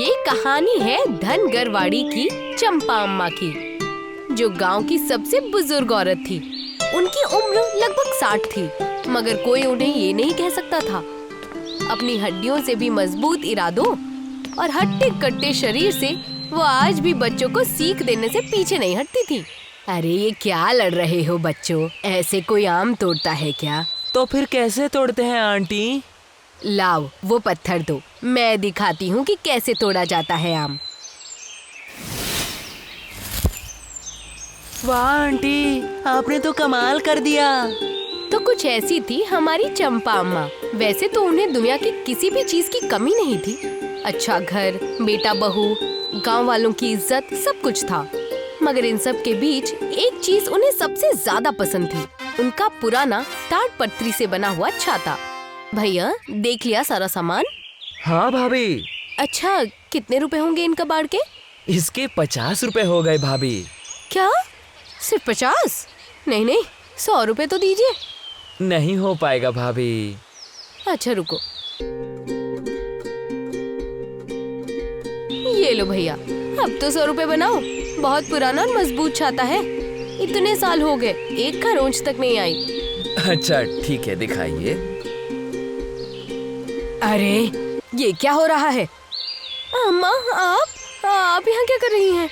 ये कहानी है धनगरवाड़ी की चंपा अम्मा की, जो गांव की सबसे बुजुर्ग औरत थी। उनकी उम्र लगभग 60 थी, मगर कोई उन्हें ये नहीं कह सकता था। अपनी हड्डियों से भी मजबूत इरादों और हट्टे कट्टे शरीर से वो आज भी बच्चों को सीख देने से पीछे नहीं हटती थी। अरे ये क्या लड़ रहे हो बच्चों, ऐसे कोई आम तोड़ता है क्या? तो फिर कैसे तोड़ते हैं आंटी? लाओ वो पत्थर दो, मैं दिखाती हूँ कि कैसे तोड़ा जाता है आम। वाह आंटी, आपने तो कमाल कर दिया। तो कुछ ऐसी थी हमारी चंपा अम्मा। वैसे तो उन्हें दुनिया की किसी भी चीज की कमी नहीं थी। अच्छा घर, बेटा बहू, गांव वालों की इज्जत, सब कुछ था। मगर इन सब के बीच एक चीज उन्हें सबसे ज्यादा पसंद थी, उनका पुराना टाट पत्री से बना हुआ छाता। भैया देख लिया सारा सामान? हाँ भाभी। अच्छा कितने रुपए होंगे इन कबाड़ के? इसके 50 रुपए हो गए भाभी। क्या सिर्फ 50? नहीं नहीं, 100 रुपए तो दीजिए। नहीं हो पाएगा भाभी। अच्छा रुको, ये लो भैया, अब तो 100 रुपए बनाओ। बहुत पुराना और मजबूत छाता है, इतने साल हो गए एक का रोंच तक नहीं आई। अच्छा ठीक है, दिखाइए। अरे ये क्या हो रहा है? अम्मा आप यहाँ क्या कर रही हैं?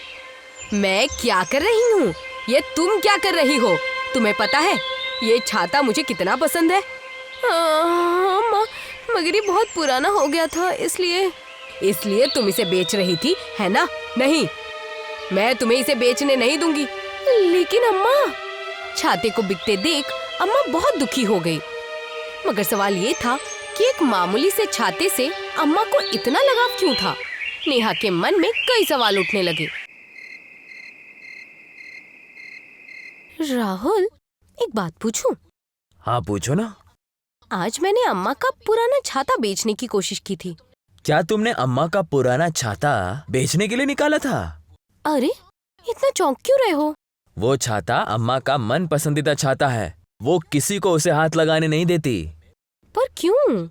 मैं क्या कर रही हूँ? ये तुम क्या कर रही हो? तुम्हें पता है ये छाता मुझे कितना पसंद है? अम्मा मगर ये बहुत पुराना हो गया था, इसलिए तुम इसे बेच रही थी, है ना? नहीं, मैं तुम्हें इसे बेचने नहीं दूंगी। लेकिन अम्मा, छाते को बिकते देख अम्मा बहुत दुखी हो गई। मगर सवाल ये था कि एक मामूली से छाते से अम्मा को इतना लगाव क्यों था? नेहा के मन में कई सवाल उठने लगे। राहुल, एक बात पूछूं? हाँ पूछो ना। आज मैंने अम्मा का पुराना छाता बेचने की कोशिश की थी। क्या तुमने अम्मा का पुराना छाता बेचने के लिए निकाला था? अरे इतना चौंक क्यों रहे हो? वो छाता अम्मा का मन पसंदीदा छाता है। वो किसी को उसे हाथ लगाने नहीं देती। पर क्यों?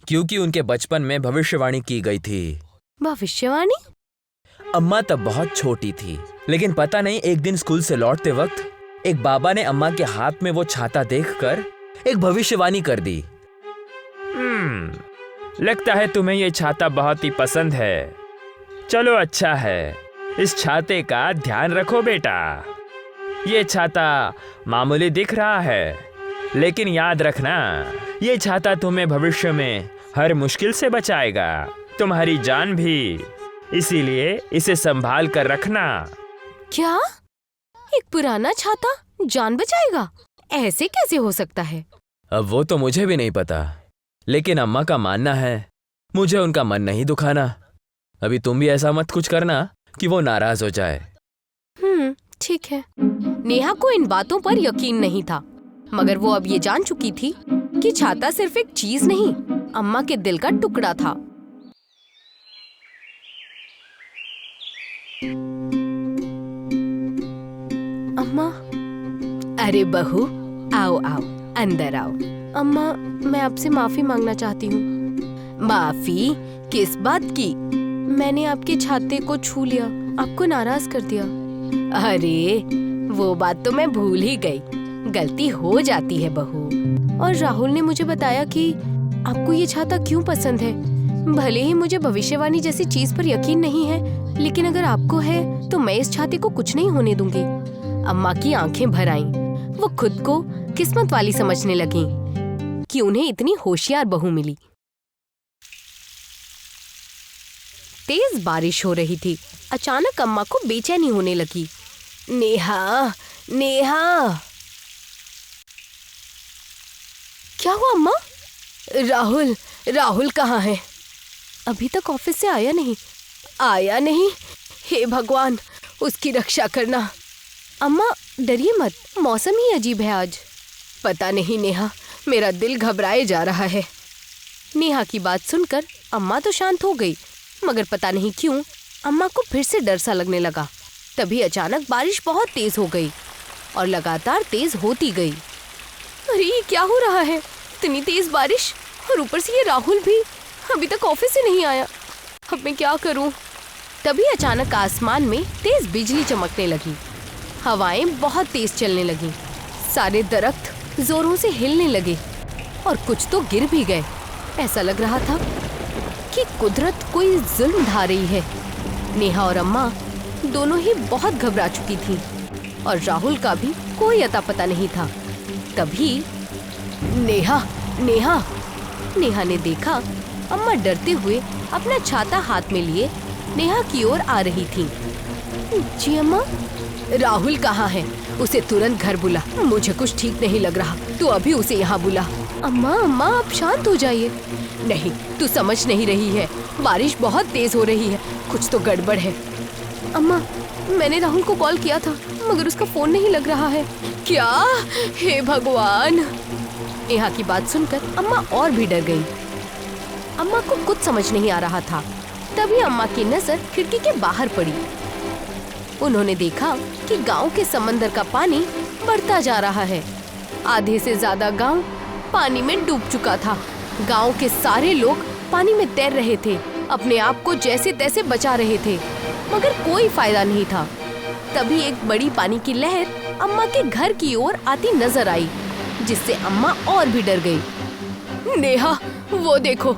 क्योंकि उनके बचपन में भविष्यवाणी की गई थी। भविष्यवाणी? अम्मा तब बहुत छोटी थी, लेकिन पता नहीं एक दिन स्कूल से लौटते वक्त एक बाबा ने अम्मा के हाथ में वो छाता देखकर एक भविष्यवाणी कर दी। लगता है तुम्हें ये छाता बहुत ही पसंद है। चलो अच्छा है, इस छाते का ध्यान रखो बेटा। ये छाता मामूली दिख रहा है, लेकिन याद रखना, ये छाता तुम्हें भविष्य में हर मुश्किल से बचाएगा, तुम्हारी जान भी। इसीलिए इसे संभाल कर रखना। क्या? एक पुराना छाता जान बचाएगा? ऐसे कैसे हो सकता है? अब वो तो मुझे भी नहीं पता, लेकिन अम्मा का मानना है मुझे उनका मन नहीं दुखाना। अभी तुम भी ऐसा मत कुछ करना कि वो नाराज हो जाए। ठीक है। नेहा को इन बातों पर यकीन नहीं था, मगर वो अब ये जान चुकी थी कि छाता सिर्फ एक चीज नहीं, अम्मा के दिल का टुकड़ा था। अम्मा, अरे बहू, आओ आओ, अंदर आओ। अम्मा, मैं आपसे माफी मांगना चाहती हूँ। माफी? किस बात की? मैंने आपके छाते को छू लिया, आपको नाराज कर दिया। अरे वो बात तो मैं भूल ही गई, गलती हो जाती है बहू। और राहुल ने मुझे बताया कि आपको ये छाता क्यों पसंद है। भले ही मुझे भविष्यवाणी जैसी चीज पर यकीन नहीं है, लेकिन अगर आपको है तो मैं इस छाते को कुछ नहीं होने दूंगी। अम्मा की आंखें भर आईं। वो खुद को किस्मत वाली समझने लगीं कि उन्हें इतनी होशियार बहू मिली। तेज बारिश हो रही थी। अचानक अम्मा को बेचैनी होने लगी। नेहा, नेहा। क्या हुआ अम्मा? राहुल कहाँ है? अभी तक ऑफिस से आया नहीं। हे भगवान, उसकी रक्षा करना। अम्मा डरिए मत, मौसम ही अजीब है आज। पता नहीं नेहा, मेरा दिल घबराए जा रहा है। नेहा की बात सुनकर अम्मा तो शांत हो गई, मगर पता नहीं क्यों अम्मा को फिर से डर सा लगने लगा। तभी अचानक बारिश बहुत तेज हो गई और लगातार तेज होती गई। अरे ये क्या हो रहा है? इतनी तेज बारिश, और ऊपर से ये राहुल भी अभी तक ऑफिस से नहीं आया। अब मैं क्या करूं? तभी अचानक आसमान में तेज बिजली चमकने लगी। हवाएं बहुत तेज चलने लगी। सारे दरख्त जोरों से हिलने लगे और कुछ तो गिर भी गए। ऐसा लग रहा था कि कुदरत कोई जुल्म ढा रही है। नेहा और अम्मा दोनों ही बहुत घबरा चुकी थीं और राहुल का भी कोई अता पता नहीं था। तभी नेहा नेहा नेहा ने देखा अम्मा डरते हुए अपना छाता हाथ में लिए नेहा की ओर आ रही थी। जी अम्मा। राहुल कहाँ है? उसे तुरंत घर बुला। मुझे कुछ ठीक नहीं लग रहा, तू अभी उसे यहाँ बुला। अम्मा अम्मा आप शांत हो जाइए। नहीं, तू समझ नहीं रही है, बारिश बहुत तेज हो रही है, कुछ तो गड़बड़ है। अम्मा मैंने राहुल को कॉल किया था मगर उसका फोन नहीं लग रहा है। क्या? हे भगवान! नेहा की बात सुनकर अम्मा और भी डर गई। अम्मा को कुछ समझ नहीं आ रहा था। तभी अम्मा की नजर खिड़की के बाहर पड़ी। उन्होंने देखा कि गांव के समंदर का पानी बढ़ता जा रहा है। आधे से ज्यादा गांव पानी में डूब चुका था। गांव के सारे लोग पानी में तैर रहे थे, अपने आप को जैसे तैसे बचा रहे थे, मगर कोई फायदा नहीं था। तभी एक बड़ी पानी की लहर अम्मा के घर की ओर आती नजर आई, जिससे अम्मा और भी डर गई। नेहा, वो देखो।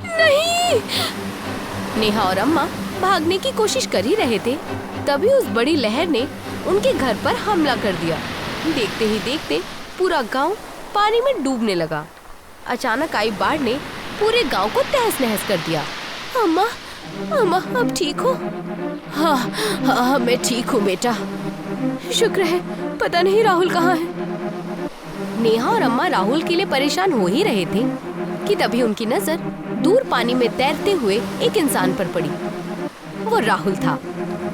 नहीं! नेहा और अम्मा भागने की कोशिश कर ही रहे थे, तभी उस बड़ी लहर ने उनके घर पर हमला कर दिया। देखते ही देखते पूरा गांव पानी में डूबने लगा। अचानक आई बाढ़ ने पूरे गांव को तहस नहस कर दिया। अम्मा अम्मा आप ठीक हो? हाँ हाँ मैं ठीक हूँ बेटा, शुक्र है। पता नहीं राहुल कहाँ है। नेहा और अम्मा राहुल के लिए परेशान हो ही रहे थे कि तभी उनकी नजर दूर पानी में तैरते हुए एक इंसान पर पड़ी। वो राहुल था।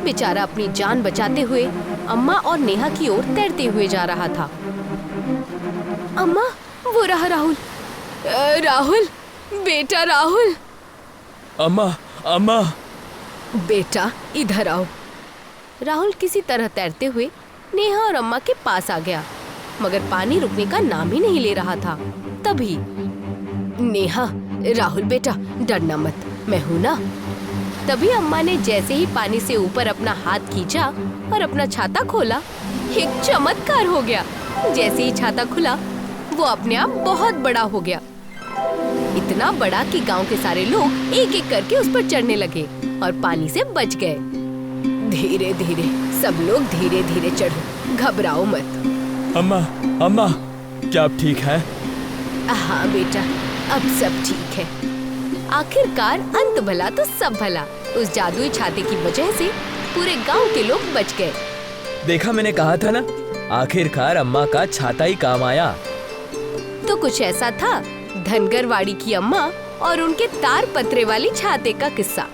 बेचारा अपनी जान बचाते हुए अम्मा और नेहा की ओर तैरते हुए जा रहा था। अम्मा, वो रहा राहुल। राहुल बेटा, राहुल। अम्मा अम्मा। बेटा इधर आओ। राहुल किसी तरह तैरते हुए नेहा और अम्मा के पास आ गया, मगर पानी रुकने का नाम ही नहीं ले रहा था। तभी नेहा, राहुल बेटा डरना मत, मैं हूँ ना। तभी अम्मा ने जैसे ही पानी से ऊपर अपना हाथ खींचा और अपना छाता खोला, एक चमत्कार हो गया। जैसे ही छाता खुला, वो अपने आप बहुत बड़ा हो गया। इतना बड़ा कि गांव के सारे लोग एक एक करके उस पर चढ़ने लगे और पानी से बच गए। धीरे धीरे सब लोग धीरे धीरे चढ़ो, घबराओ मत। अम्मा अम्मा, क्या आप ठीक हैं? हाँ बेटा, अब सब ठीक है। आखिरकार अंत भला तो सब भला। उस जादुई छाते की वजह से पूरे गांव के लोग बच गए। देखा, मैंने कहा था ना, आखिरकार अम्मा का छाता ही काम आया। तो कुछ ऐसा था धनगरवाड़ी की अम्मा और उनके तार पत्रे वाली छाते का किस्सा।